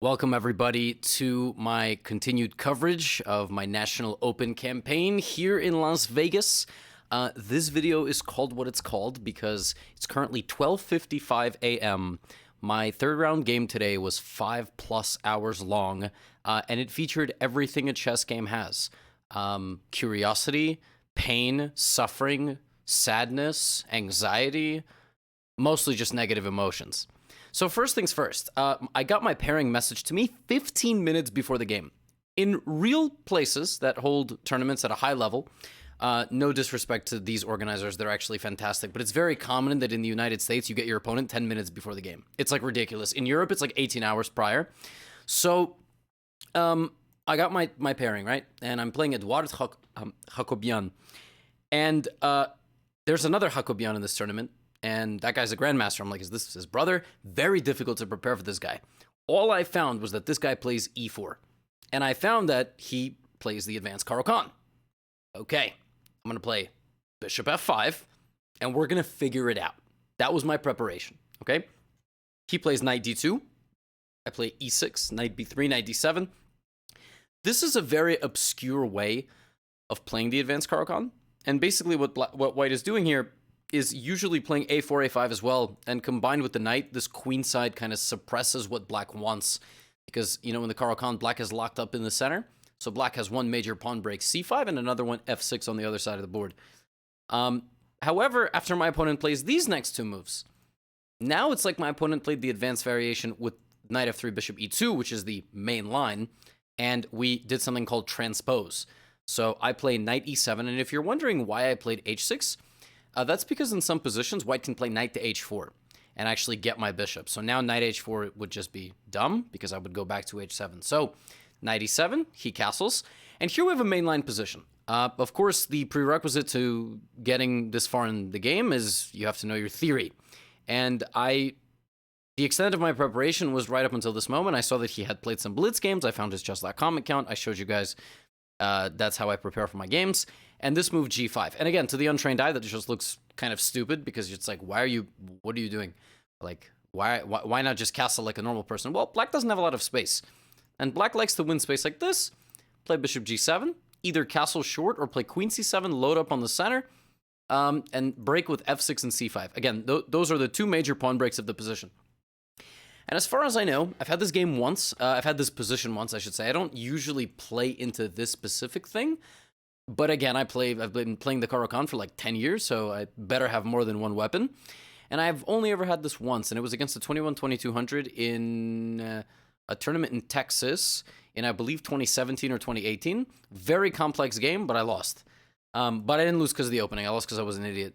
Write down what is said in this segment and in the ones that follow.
Welcome, everybody, to my continued coverage of my National Open campaign here in Las Vegas. This video is called what it's called because it's currently 12:55 a.m. My third round game today was 5+ hours long, and it featured everything a chess game has. Curiosity, pain, suffering, sadness, anxiety, mostly just negative emotions. So first things first, I got my pairing message to me 15 minutes before the game. In real places that hold tournaments at a high level, no disrespect to these organizers, they're actually fantastic, but it's very common that in the United States, you get your opponent 10 minutes before the game. It's like ridiculous. In Europe, it's like 18 hours prior. So I got my pairing, right? And I'm playing Eduard Hakobyan. And there's another Hakobyan in this tournament. And that guy's a grandmaster. I'm like, is this his brother? Very difficult to prepare for this guy. All I found was that this guy plays e4. And I found that he plays the advanced Caro-Kann. Okay, I'm going to play bishop f5, and we're going to figure it out. That was my preparation, okay? He plays knight d2. I play e6, knight b3, knight d7. This is a very obscure way of playing the advanced Caro-Kann. And basically what white is doing here is usually playing a4, a5 as well, and combined with the knight, this queenside kind of suppresses what black wants, because, you know, in the Caro-Kann, black is locked up in the center, so black has one major pawn break, c5, and another one, f6, on the other side of the board. However, after my opponent plays these next two moves, now it's like my opponent played the advanced variation with knight f3, bishop e2, which is the main line, and we did something called transpose. So I play knight e7, and if you're wondering why I played h6, that's because in some positions, white can play knight to h4 and actually get my bishop. So now knight h4 would just be dumb because I would go back to h7. So knight e7, he castles. And here we have a mainline position. Of course, the prerequisite to getting this far in the game is you have to know your theory. And the extent of my preparation was right up until this moment. I saw that he had played some blitz games. I found his chess.com account. I showed you guys that's how I prepare for my games. And this move g5. And again, to the untrained eye, that just looks kind of stupid because it's like, what are you doing? Like, why not just castle like a normal person? Well, black doesn't have a lot of space. And black likes to win space like this. Play bishop g7, either castle short or play queen c7, load up on the center, and break with f6 and c5. Again, those are the two major pawn breaks of the position. And as far as I know, I've had this game once. I've had this position once, I should say. I don't usually play into this specific thing. But again, I've been playing the Caro-Kann for like 10 years, so I better have more than one weapon. And I've only ever had this once, and it was against the 21-2200 in a tournament in Texas in, I believe, 2017 or 2018. Very complex game, but I lost. But I didn't lose because of the opening. I lost because I was an idiot.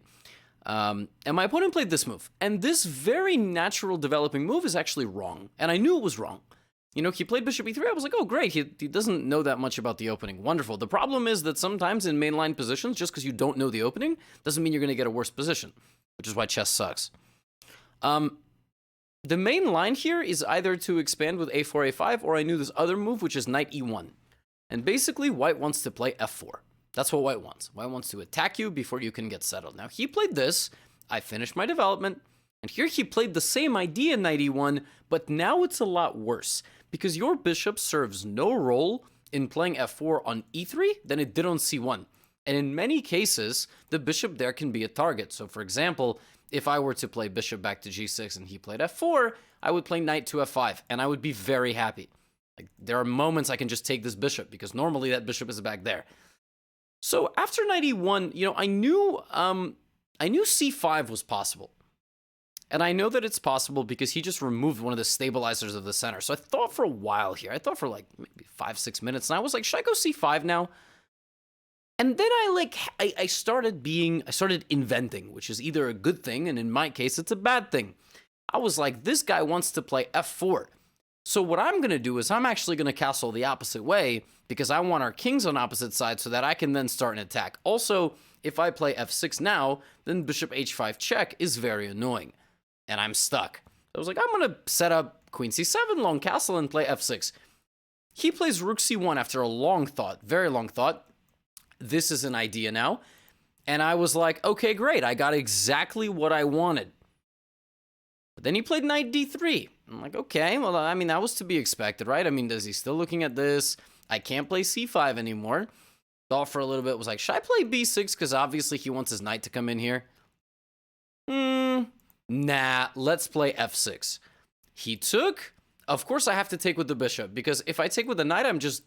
And my opponent played this move. And this very natural developing move is actually wrong. And I knew it was wrong. You know, he played bishop e3. I was like, oh, great. He doesn't know that much about the opening. Wonderful. The problem is that sometimes in mainline positions, just because you don't know the opening, doesn't mean you're going to get a worse position, which is why chess sucks. The main line here is either to expand with a4, a5, or I knew this other move, which is knight e1. And basically, white wants to play f4. That's what white wants. White wants to attack you before you can get settled. Now, he played this. I finished my development. And here he played the same idea, knight e1, but now it's a lot worse. Because your bishop serves no role in playing f4 on e3 than it did on c1. And in many cases, the bishop there can be a target. So for example, if I were to play bishop back to g6 and he played f4, I would play knight to f5, and I would be very happy. Like, there are moments I can just take this bishop, because normally that bishop is back there. So after knight e1, you know, I knew c5 was possible. And I know that it's possible because he just removed one of the stabilizers of the center. So I thought for a while here. I thought for like maybe 5-6 minutes. And I was like, should I go c5 now? And then I started inventing, which is either a good thing, and in my case, it's a bad thing. I was like, this guy wants to play f4. So what I'm going to do is I'm actually going to castle the opposite way because I want our kings on opposite sides so that I can then start an attack. Also, if I play f6 now, then bishop h5 check is very annoying. And I'm stuck. I was like, I'm going to set up queen c7, long castle, and play f6. He plays rook c1 after a long thought, very long thought. This is an idea now. And I was like, okay, great. I got exactly what I wanted. But then he played knight d3. I'm like, okay, well, I mean, that was to be expected, right? I mean, is he still looking at this? I can't play c5 anymore. Thought for a little bit, was like, should I play b6? Because obviously he wants his knight to come in here. Nah, let's play f6. He took. Of course I have to take with the bishop, because if I take with the knight,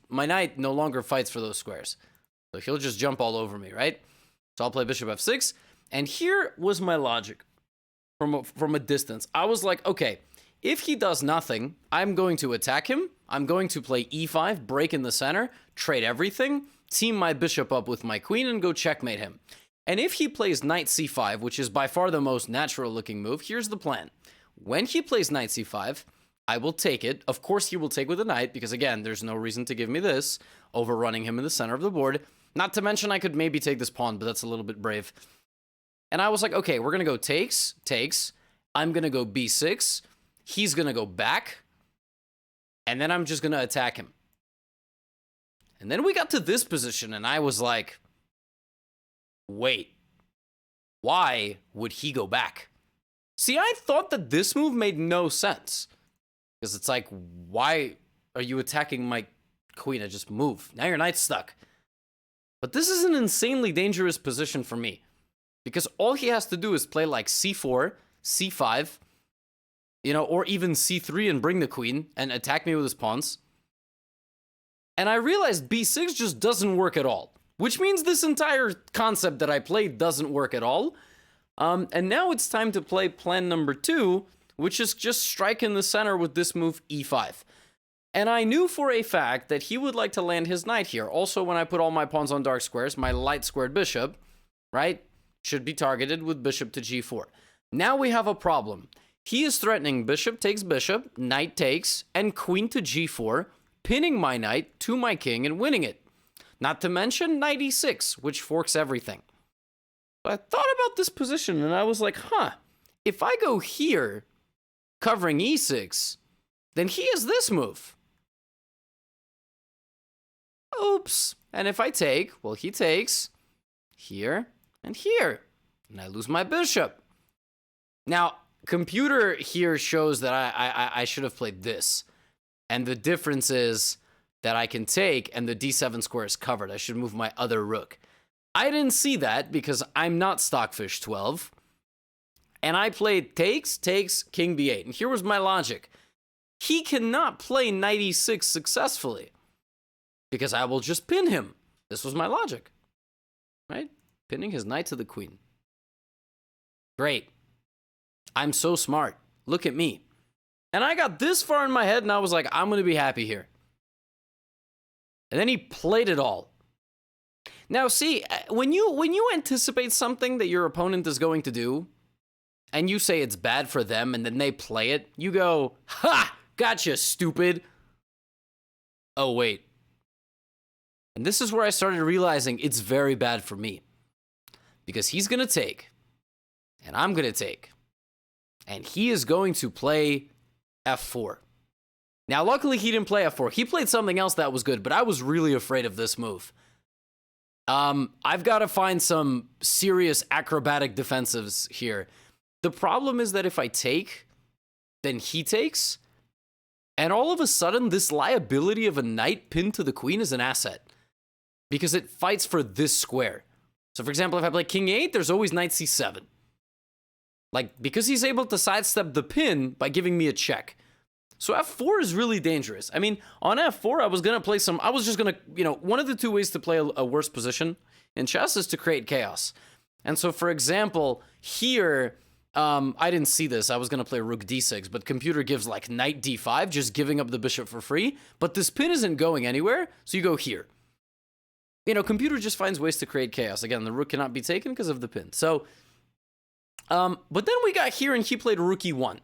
my knight no longer fights for those squares. So he'll just jump all over me, right? So I'll play bishop f6. And here was my logic from a distance. I was like, okay, if he does nothing, I'm going to attack him. I'm going to play e5, break in the center, trade everything, team my bishop up with my queen, and go checkmate him. And if he plays knight c5, which is by far the most natural looking move, here's the plan. When he plays knight c5, I will take it. Of course, he will take with the knight, because again, there's no reason to give me this, overrunning him in the center of the board. Not to mention, I could maybe take this pawn, but that's a little bit brave. And I was like, okay, we're going to go takes. I'm going to go b6. He's going to go back. And then I'm just going to attack him. And then we got to this position, and I was like, wait, why would he go back? See, I thought that this move made no sense. Because it's like, why are you attacking my queen? I just move. Now your knight's stuck. But this is an insanely dangerous position for me. Because all he has to do is play like c4, c5, or even c3 and bring the queen and attack me with his pawns. And I realized b6 just doesn't work at all. Which means this entire concept that I played doesn't work at all. And now it's time to play plan number 2, which is just strike in the center with this move e5. And I knew for a fact that he would like to land his knight here. Also, when I put all my pawns on dark squares, my light squared bishop, right, should be targeted with bishop to g4. Now we have a problem. He is threatening bishop takes bishop, knight takes, and queen to g4, pinning my knight to my king and winning it. Not to mention knight e6, which forks everything. So I thought about this position, and I was like, if I go here, covering e6, then he has this move. Oops. And if I take, well, he takes here and here, and I lose my bishop. Now, computer here shows that I should have played this. And the difference is that I can take, and the d7 square is covered. I should move my other rook. I didn't see that because I'm not Stockfish 12. And I played takes, king b8. And here was my logic. He cannot play knight e6 successfully because I will just pin him. This was my logic, right? Pinning his knight to the queen. Great. I'm so smart. Look at me. And I got this far in my head, and I was like, I'm going to be happy here. And then he played it all. Now, see, when you anticipate something that your opponent is going to do, and you say it's bad for them, and then they play it, you go, ha! Gotcha, stupid. Oh, wait. And this is where I started realizing it's very bad for me. Because he's going to take, and I'm going to take, and he is going to play f4. Now, luckily, he didn't play f4. He played something else that was good, but I was really afraid of this move. I've got to find some serious acrobatic defensives here. The problem is that if I take, then he takes, and all of a sudden, this liability of a knight pinned to the queen is an asset, because it fights for this square. So, for example, if I play king e8, there's always knight c7. Like, because he's able to sidestep the pin by giving me a check. So f4 is really dangerous. I mean, on f4, I was just going to, one of the two ways to play a worse position in chess is to create chaos. And so, for example, here, I didn't see this. I was going to play rook d6, but computer gives like knight d5, just giving up the bishop for free. But this pin isn't going anywhere, so you go here. Computer just finds ways to create chaos. Again, the rook cannot be taken because of the pin. So, but then we got here, and he played rook e1.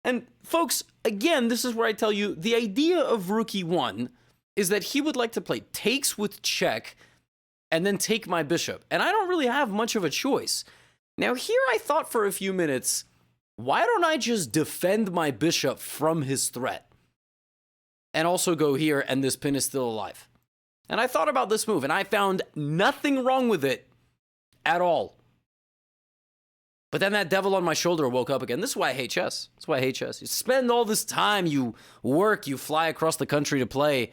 And folks, again, this is where I tell you, the idea of rook e1 is that he would like to play takes with check and then take my bishop. And I don't really have much of a choice. Now, here I thought for a few minutes, why don't I just defend my bishop from his threat? And also go here, and this pin is still alive. And I thought about this move, and I found nothing wrong with it at all. But then that devil on my shoulder woke up again. This is why I hate chess. That's why I hate chess. You spend all this time, you work, you fly across the country to play.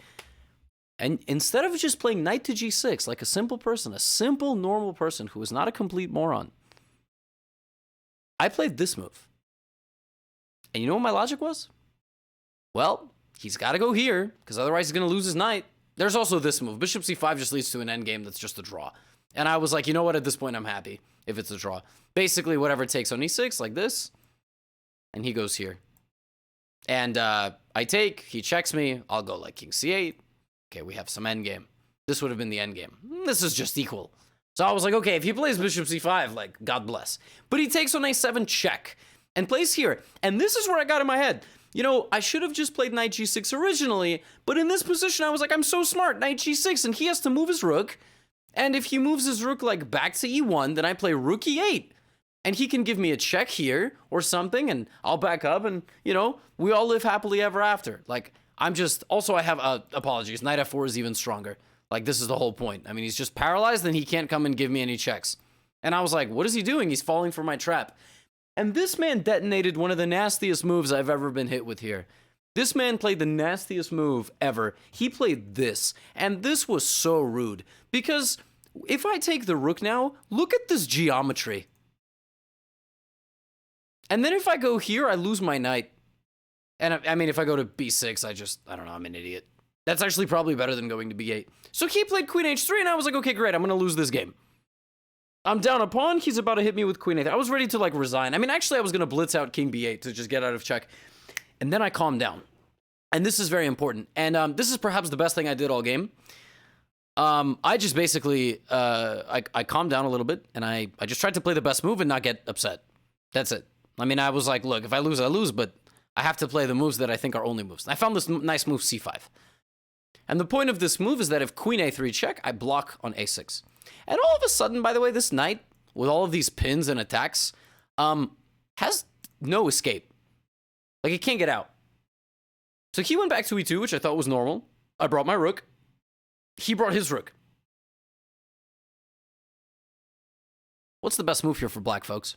And instead of just playing knight to g6, like a simple person, a simple, normal person who is not a complete moron, I played this move. And you know what my logic was? Well, he's got to go here, because otherwise he's going to lose his knight. There's also this move. Bishop c5 just leads to an endgame that's just a draw. And I was like, you know what? At this point, I'm happy if it's a draw. Basically, whatever it takes on e6, like this. And he goes here. And I take, he checks me. I'll go like king c8. Okay, we have some endgame. This would have been the endgame. This is just equal. So I was like, okay, if he plays bishop c5, like, God bless. But he takes on a7 check and plays here. And this is where I got in my head. You know, I should have just played knight g6 originally, but in this position, I was like, I'm so smart, knight g6, and he has to move his rook. And if he moves his rook, like, back to e1, then I play rook e8. And he can give me a check here or something, and I'll back up, and, you know, we all live happily ever after. Like, I'm just, also I have, apologies, knight f4 is even stronger. Like, this is the whole point. I mean, he's just paralyzed, and he can't come and give me any checks. And I was like, what is he doing? He's falling for my trap. And this man detonated one of the nastiest moves I've ever been hit with here. This man played the nastiest move ever. He played this, and this was so rude. Because if I take the rook now, look at this geometry. And then if I go here, I lose my knight. And I mean, if I go to b6, I don't know, I'm an idiot. That's actually probably better than going to b8. So he played queen h3, and I was like, okay, great, I'm going to lose this game. I'm down a pawn, he's about to hit me with queen h3. I was ready to, like, resign. I mean, actually, I was going to blitz out king b8 to just get out of check. And then I calmed down. And this is very important. And this is perhaps the best thing I did all game. I just basically, I calmed down a little bit, and I just tried to play the best move and not get upset. That's it. I mean, I was like, look, if I lose, I lose, but I have to play the moves that I think are only moves. I found this nice move, c5. And the point of this move is that if queen a3 check, I block on a6. And all of a sudden, by the way, this knight, with all of these pins and attacks, has no escape. Like, it can't get out. So he went back to e2, which I thought was normal. I brought my rook. He brought his rook. What's the best move here for black, folks?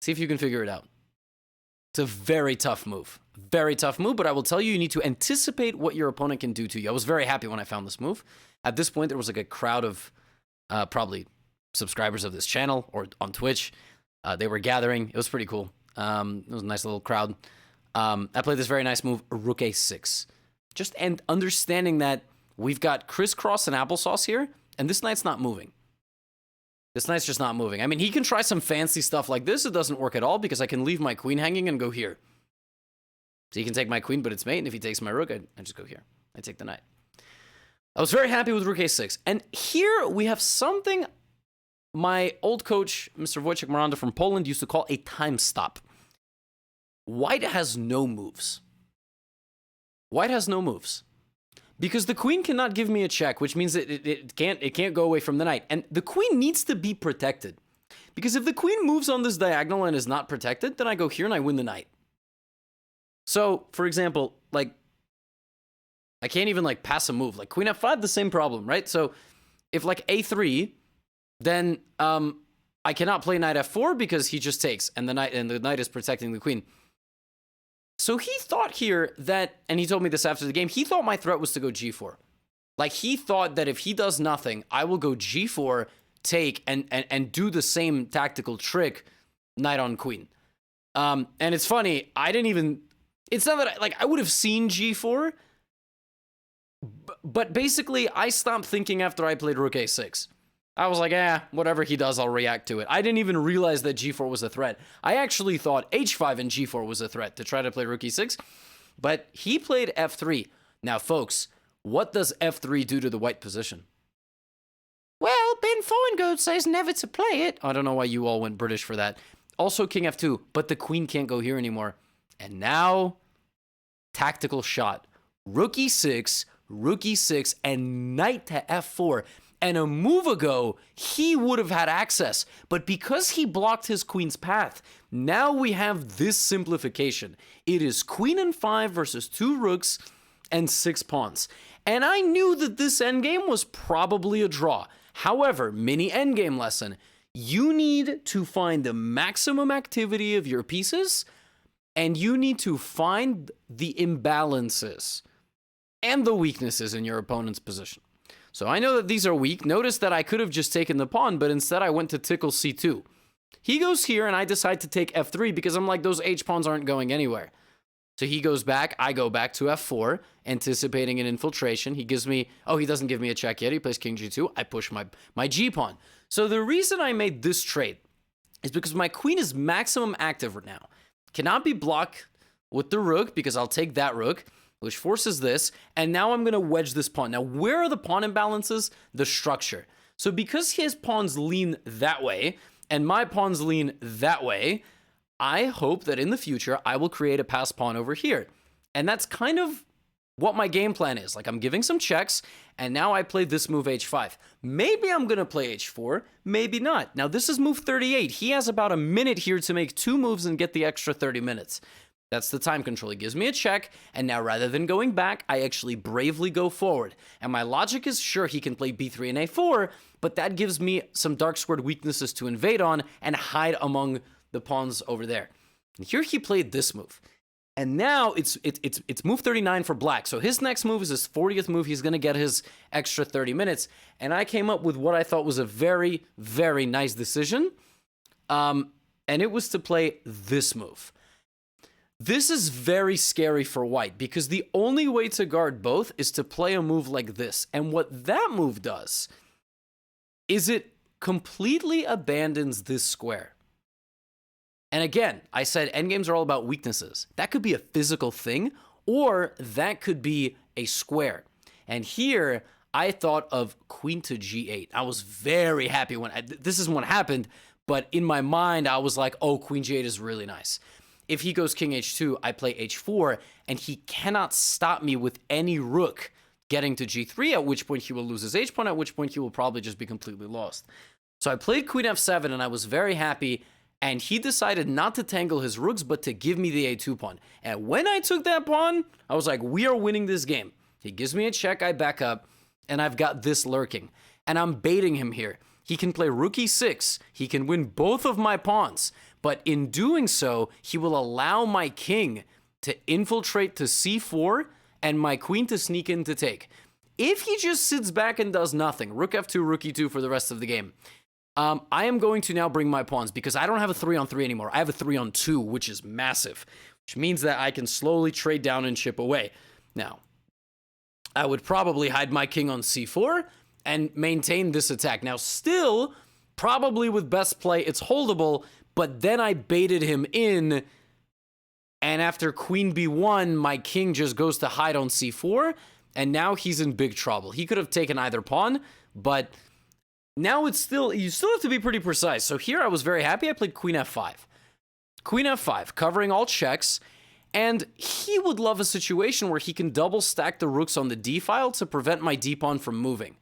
See if you can figure it out. It's a very tough move. Very tough move, but I will tell you, you need to anticipate what your opponent can do to you. I was very happy when I found this move. At this point, there was like a crowd of probably subscribers of this channel or on Twitch. They were gathering. It was pretty cool. It was a nice little crowd. I played this very nice move, rook a6. Just and understanding that we've got crisscross and applesauce here, and this knight's not moving. This knight's just not moving. I mean, he can try some fancy stuff like this. It doesn't work at all because I can leave my queen hanging and go here. So he can take my queen, but it's mate, and if he takes my rook, I just go here. I take the knight. I was very happy with rook a6. And here we have something my old coach, Mr. Wojciech Miranda from Poland, used to call a time stop. White has no moves. White has no moves. Because the queen cannot give me a check, which means that it can't go away from the knight. And the queen needs to be protected. Because if the queen moves on this diagonal and is not protected, then I go here and I win the knight. So, for example, like, I can't even, like, pass a move. Like, queen f5, the same problem, right? So, if, like, a3, then I cannot play knight f4 because he just takes, and the knight is protecting the queen. So he thought here that, and he told me this after the game, he thought my threat was to go g4. Like, he thought that if he does nothing, I will go g4, take, and do the same tactical trick, knight on queen. And it's funny, I didn't even, it's not that, I would have seen g4, but basically, I stopped thinking after I played rook a6. I was like, whatever he does, I'll react to it. I didn't even realize that g4 was a threat. I actually thought h5 and g4 was a threat to try to play rook e6, but he played f3. Now, folks, what does f3 do to the white position? Well, Ben Fowengold says never to play it. I don't know why you all went British for that. Also, king f2, but the queen can't go here anymore. And now, tactical shot. Rook e6, and knight to f4. And a move ago, he would have had access. But because he blocked his queen's path, now we have this simplification. It is queen and 5 versus 2 rooks and 6 pawns. And I knew that this endgame was probably a draw. However, mini endgame lesson. You need to find the maximum activity of your pieces, and you need to find the imbalances and the weaknesses in your opponent's position. So I know that these are weak. Notice that I could have just taken the pawn, but instead I went to tickle c2. He goes here, and I decide to take f3 because I'm like, those h-pawns aren't going anywhere. So he goes back, I go back to f4, anticipating an infiltration. He gives me, oh, he doesn't give me a check yet. He plays king g2. I push my g-pawn. So the reason I made this trade is because my queen is maximum active right now. Cannot be blocked with the rook because I'll take that rook, which forces this. And now I'm going to wedge this pawn. Now, where are the pawn imbalances? The structure. So because his pawns lean that way and my pawns lean that way, I hope that in the future, I will create a passed pawn over here. And that's kind of what my game plan is. Like, I'm giving some checks, and now I play this move h5. Maybe I'm going to play h4, maybe not. Now, this is move 38. He has about a minute here to make 2 moves and get the extra 30 minutes. That's the time control. He gives me a check, and now rather than going back, I actually bravely go forward. And my logic is, sure, he can play b3 and a4, but that gives me some dark squared weaknesses to invade on and hide among the pawns over there. And here he played this move. And now it's move 39 for black. So his next move is his 40th move. He's going to get his extra 30 minutes. And I came up with what I thought was a very, very nice decision. And it was to play this move. This is very scary for white because the only way to guard both is to play a move like this. And what that move does is it completely abandons this square. And again, I said endgames are all about weaknesses. That could be a physical thing, or that could be a square. And here, I thought of queen to g8. I was very happy when this is what happened, but in my mind, I was like, oh, queen g8 is really nice. If he goes king h2, I play h4, and he cannot stop me with any rook getting to g3, at which point he will lose his h-pawn, at which point he will probably just be completely lost. So I played queen f7, and I was very happy. And he decided not to tangle his rooks, but to give me the a2 pawn. And when I took that pawn, I was like, we are winning this game. He gives me a check, I back up, and I've got this lurking. And I'm baiting him here. He can play rook e6. He can win both of my pawns. But in doing so, he will allow my king to infiltrate to c4 and my queen to sneak in to take. If he just sits back and does nothing, rook f2, rook e2 for the rest of the game, I am going to now bring my pawns because I don't have a 3-on-3 anymore. I have a 3-on-2, which is massive, which means that I can slowly trade down and chip away. Now, I would probably hide my king on c4 and maintain this attack. Now, still, probably with best play, it's holdable, but then I baited him in, and after queen b1, my king just goes to hide on c4, and now he's in big trouble. He could have taken either pawn, but now it's still, you still have to be pretty precise. So here I was very happy. I played queen f5. Queen f5, covering all checks. And he would love a situation where he can double stack the rooks on the d file to prevent my d pawn from moving.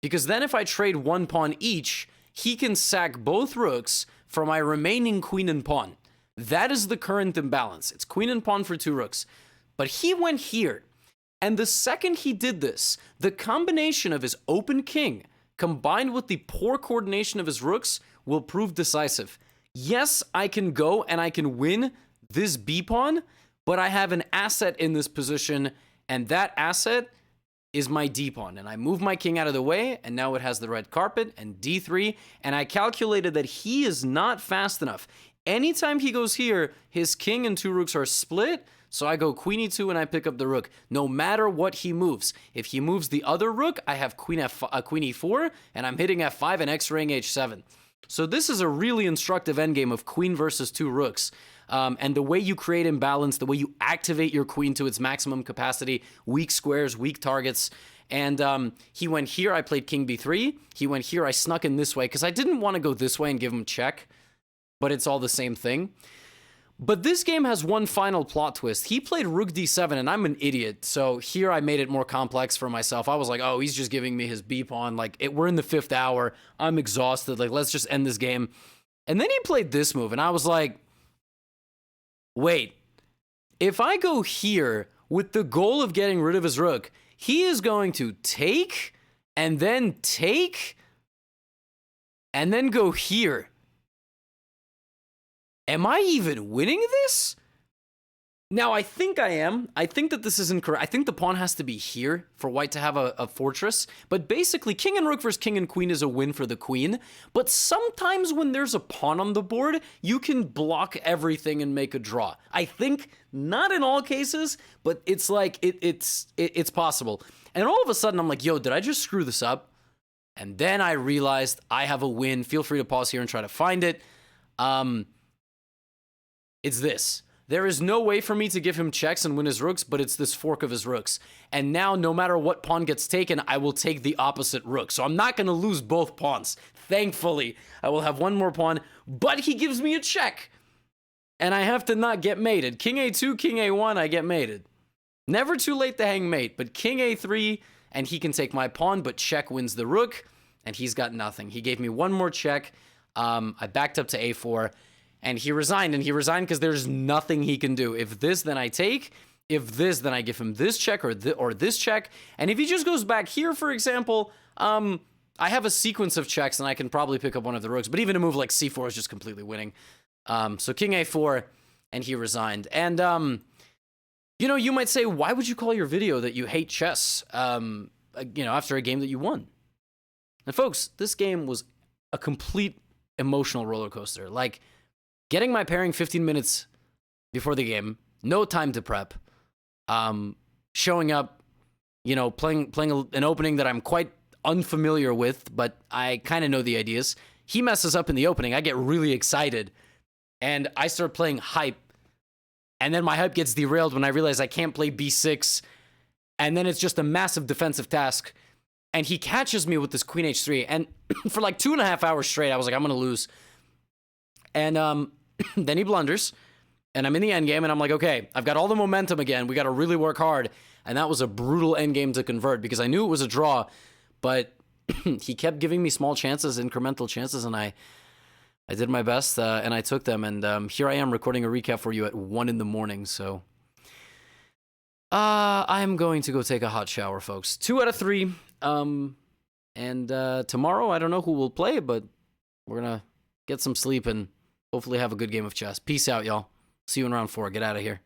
Because then if I trade one pawn each, he can sack both rooks for my remaining queen and pawn. That is the current imbalance. It's queen and pawn for 2 rooks. But he went here. And the second he did this, the combination of his open king combined with the poor coordination of his rooks will prove decisive. Yes, I can go and I can win this b-pawn, but I have an asset in this position, and that asset is my d-pawn. And I move my king out of the way, and now it has the red carpet, and d3, and I calculated that he is not fast enough. Anytime he goes here, his king and 2 rooks are split, so I go queen e2 and I pick up the rook, no matter what he moves. If he moves the other rook, I have queen e4, and I'm hitting f5 and x-raying h7. So this is a really instructive endgame of queen versus 2 rooks. And the way you create imbalance, the way you activate your queen to its maximum capacity, weak squares, weak targets. And he went here, I played king b3. He went here, I snuck in this way, because I didn't want to go this way and give him check, but it's all the same thing. But this game has one final plot twist. He played rook d7, and I'm an idiot. So here I made it more complex for myself. I was like, oh, he's just giving me his b-pawn. Like, we're in the 5th hour. I'm exhausted. Like, let's just end this game. And then he played this move, and I was like, wait. If I go here with the goal of getting rid of his rook, he is going to take and then take. and then go here. Am I even winning this? Now, I think I am. I think that this is incorrect. I think the pawn has to be here for white to have a fortress. But basically, king and rook versus king and queen is a win for the queen. But sometimes when there's a pawn on the board, you can block everything and make a draw. I think not in all cases, but it's like it's possible. And all of a sudden, I'm like, yo, did I just screw this up? And then I realized I have a win. Feel free to pause here and try to find it. It's this. There is no way for me to give him checks and win his rooks, but it's this fork of his rooks. And now, no matter what pawn gets taken, I will take the opposite rook. So I'm not going to lose both pawns. Thankfully, I will have one more pawn, but he gives me a check. And I have to not get mated. King A2, King A1, I get mated. Never too late to hang mate, but King A3, and he can take my pawn, but check wins the rook, and he's got nothing. He gave me one more check. I backed up to A4. And he resigned because there's nothing he can do. If this, then I take. If this, then I give him this check or this check. And if he just goes back here, for example, I have a sequence of checks and I can probably pick up one of the rooks. But even a move like C4 is just completely winning. So King A4, and he resigned. And, you know, you might say, why would you call your video that you hate chess, you know, after a game that you won? And folks, this game was a complete emotional roller coaster. Like, getting my pairing 15 minutes before the game, no time to prep, showing up, you know, playing an opening that I'm quite unfamiliar with, but I kind of know the ideas. He messes up in the opening. I get really excited, and I start playing hype, and then my hype gets derailed when I realize I can't play B6, and then it's just a massive defensive task, and he catches me with this Queen H3, and for like 2.5 hours straight, I was like, I'm going to lose. And then he blunders, and I'm in the endgame, and I'm like, okay, I've got all the momentum again. We got to really work hard. And that was a brutal endgame to convert because I knew it was a draw, but he kept giving me small chances, incremental chances, and I did my best, and I took them. And here I am recording a recap for you at 1 in the morning. So I'm going to go take a hot shower, folks. 2 out of 3. And tomorrow, I don't know who will play, but we're going to get some sleep and hopefully have a good game of chess. Peace out, y'all. See you in round 4. Get out of here.